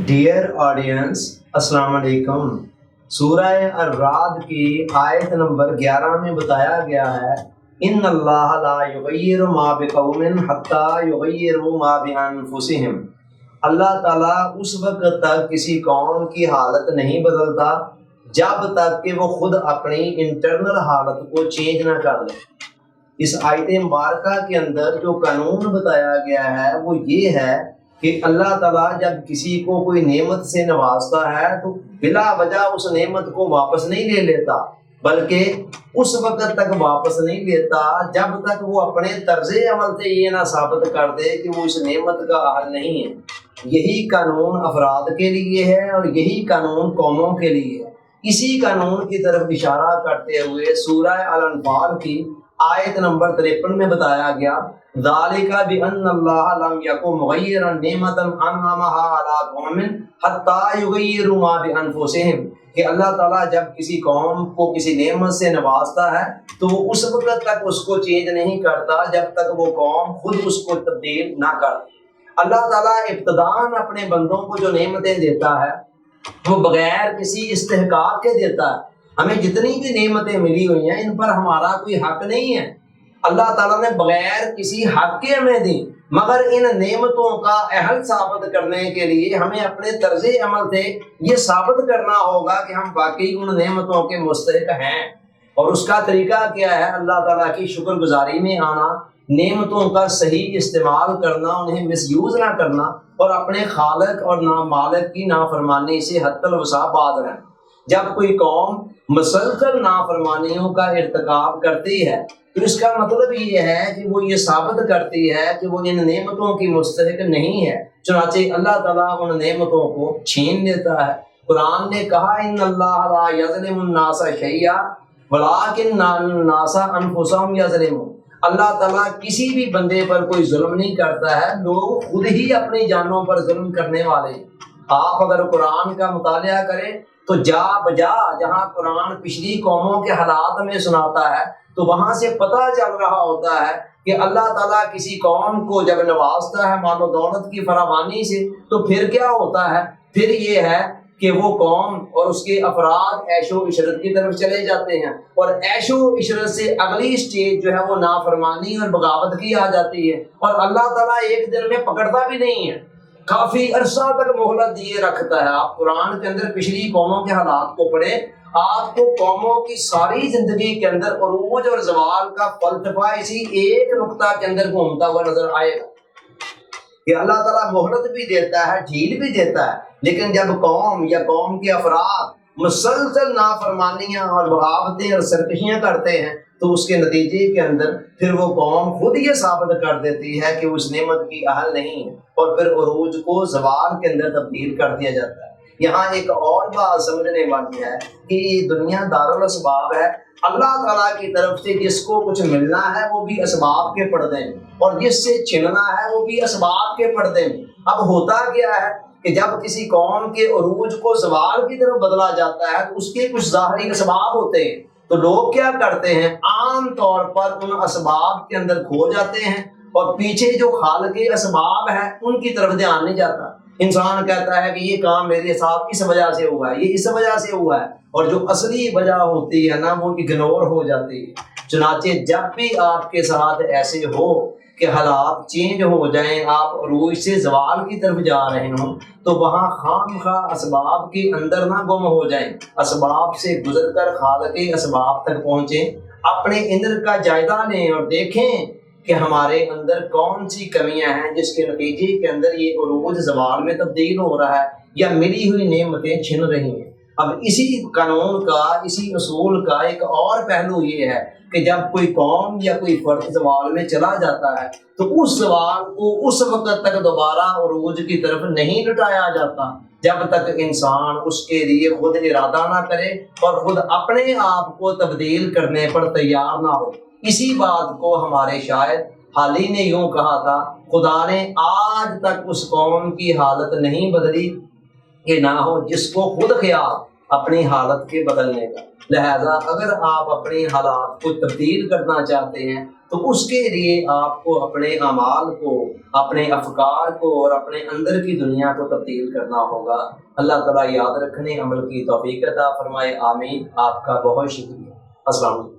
Dear audience, السلام علیکم۔ سورہ الرعد کی آیت نمبر 11 میں بتایا گیا ہے ان اللہ لا یغیر ما بقوم حتی یغیروا ما بانفسہم۔ اللہ تعالیٰ اس وقت تک کسی قوم کی حالت نہیں بدلتا جب تک کہ وہ خود اپنی انٹرنل حالت کو چینج نہ کر لے۔ اس آیت مبارکہ کے اندر جو قانون بتایا گیا ہے وہ یہ ہے کہ اللہ تعالیٰ جب کسی کو کوئی نعمت سے نوازتا ہے تو بلا وجہ اس نعمت کو واپس نہیں لے لیتا، بلکہ اس وقت تک واپس نہیں لیتا جب تک وہ اپنے طرز عمل سے یہ نہ ثابت کر دے کہ وہ اس نعمت کا اہل نہیں ہے۔ یہی قانون افراد کے لیے ہے اور یہی قانون قوموں کے لیے ہے۔ اسی قانون کی طرف اشارہ کرتے ہوئے سورہ الانفال کی آیت نمبر 53 میں بتایا گیا ذالک بان اللہ لم یکن مغیرا نعمت انعمها علی قوم حتی یغیروا ما بانفسہم، کہ اللہ تعالیٰ جب کسی قوم کو کسی نعمت سے نوازتا ہے تو وہ اس وقت تک اس کو چینج نہیں کرتا جب تک وہ قوم خود اس کو تبدیل نہ کرتی۔ اللہ تعالیٰ ابتداً اپنے بندوں کو جو نعمتیں دیتا ہے وہ بغیر کسی استحقاق کے دیتا ہے۔ ہمیں جتنی بھی نعمتیں ملی ہوئی ہیں ان پر ہمارا کوئی حق نہیں ہے، اللہ تعالیٰ نے بغیر کسی حق کے ہمیں دی، مگر ان نعمتوں کا اہل ثابت کرنے کے لیے ہمیں اپنے طرز عمل سے یہ ثابت کرنا ہوگا کہ ہم واقعی ان نعمتوں کے مستحق ہیں۔ اور اس کا طریقہ کیا ہے؟ اللہ تعالیٰ کی شکر گزاری میں آنا، نعمتوں کا صحیح استعمال کرنا، انہیں مس یوز نہ کرنا اور اپنے خالق اور مالک کی نافرمانی سے حتی الوسع باز رہنا۔ جب کوئی قوم مسلسل نافرمانیوں کا ارتکاب کرتی ہے تو اس کا مطلب یہ ہے کہ وہ یہ ثابت کرتی ہے کہ وہ ان نعمتوں کی مستحق نہیں ہے، چنانچہ اللہ تعالیٰ ان نعمتوں کو چھین لیتا ہے۔ قرآن نے کہا ان اللہ لا یظلم الناس شیئا ولکن الناس انفسهم یظلمون۔ اللہ تعالیٰ کسی بھی بندے پر کوئی ظلم نہیں کرتا ہے، لوگ خود ہی اپنی جانوں پر ظلم کرنے والے ہیں۔ آپ اگر قرآن کا مطالعہ کریں تو جا بجا جہاں قرآن پچھلی قوموں کے حالات میں سناتا ہے تو وہاں سے پتہ چل رہا ہوتا ہے کہ اللہ تعالیٰ کسی قوم کو جب نوازتا ہے مال و دولت کی فراوانی سے تو پھر کیا ہوتا ہے؟ پھر یہ ہے کہ وہ قوم اور اس کے افراد عیش و عشرت کی طرف چلے جاتے ہیں، اور عیش و عشرت سے اگلی سٹیج جو ہے وہ نافرمانی اور بغاوت کی آ جاتی ہے، اور اللہ تعالیٰ ایک دن میں پکڑتا بھی نہیں ہے، کافی عرصہ تک مہلت دیے رکھتا ہے۔ آپ قرآن کے اندر پچھلی قوموں کے حالات کو پڑھیں، آپ کو قوموں کی ساری زندگی کے اندر عروج اور زوال کا فلسفہ اسی ایک نقطہ کے اندر گھومتا ہوا نظر آئے گا کہ اللہ تعالیٰ مہلت بھی دیتا ہے، ڈھیل بھی دیتا ہے، لیکن جب قوم یا قوم کے افراد مسلسل نافرمانیاں اور بغاوتیں اور سرکشیاں کرتے ہیں تو اس کے نتیجے کے اندر پھر وہ قوم خود یہ ثابت کر دیتی ہے کہ اس نعمت کی اہل نہیں ہے، اور پھر عروج کو زوال کے اندر تبدیل کر دیا جاتا ہے۔ یہاں ایک اور بات سمجھنے والی ہے کہ یہ دنیا دارالاسباب ہے، اللہ تعالیٰ کی طرف سے جس کو کچھ ملنا ہے وہ بھی اسباب کے پردے میں، اور جس سے چھننا ہے وہ بھی اسباب کے پردے میں۔ اب ہوتا کیا ہے کہ جب کسی قوم کے عروج کو زوال کی طرف بدلا جاتا ہے تو اس کے کچھ ظاہری اسباب ہوتے ہیں، تو لوگ کیا کرتے ہیں؟ عام طور پر ان اسباب کے اندر کھو جاتے ہیں اور پیچھے جو خالق اسباب ہیں ان کی طرف دھیان نہیں جاتا۔ انسان کہتا ہے کہ یہ کام میرے ساتھ اس وجہ سے ہوا ہے، یہ اس وجہ سے ہوا ہے، اور جو اصلی وجہ ہوتی ہے نا وہ اگنور ہو جاتی ہے۔ چنانچہ جب بھی آپ کے ساتھ ایسے ہو کہ حالات چینج ہو جائیں، آپ عروج سے زوال کی طرف جا رہے ہوں، تو وہاں خام خواہ اسباب کے اندر نہ گم ہو جائیں، اسباب سے گزر کر خالق اسباب تک پہنچیں، اپنے اندر کا جائزہ لیں اور دیکھیں کہ ہمارے اندر کون سی کمیاں ہیں جس کے نتیجے کے اندر یہ عروج زوال میں تبدیل ہو رہا ہے یا ملی ہوئی نعمتیں چھن رہی ہیں۔ اب اسی قانون کا، اسی اصول کا ایک اور پہلو یہ ہے کہ جب کوئی قوم یا کوئی فرد زوال میں چلا جاتا ہے تو اس زوال کو اس وقت تک دوبارہ عروج کی طرف نہیں لٹایا جاتا جب تک انسان اس کے لیے خود ارادہ نہ کرے اور خود اپنے آپ کو تبدیل کرنے پر تیار نہ ہو۔ اسی بات کو ہمارے شاعر حالی نے یوں کہا تھا، خدا نے آج تک اس قوم کی حالت نہیں بدلی کہ نہ ہو جس کو خود خیال اپنی حالت کے بدلنے کا۔ لہذا اگر آپ اپنی حالات کو تبدیل کرنا چاہتے ہیں تو اس کے لیے آپ کو اپنے اعمال کو، اپنے افکار کو اور اپنے اندر کی دنیا کو تبدیل کرنا ہوگا۔ اللہ تعالیٰ یاد رکھنے عمل کی توفیق عطا فرمائے، آمین۔ آپ کا بہت شکریہ۔ السلام علیکم۔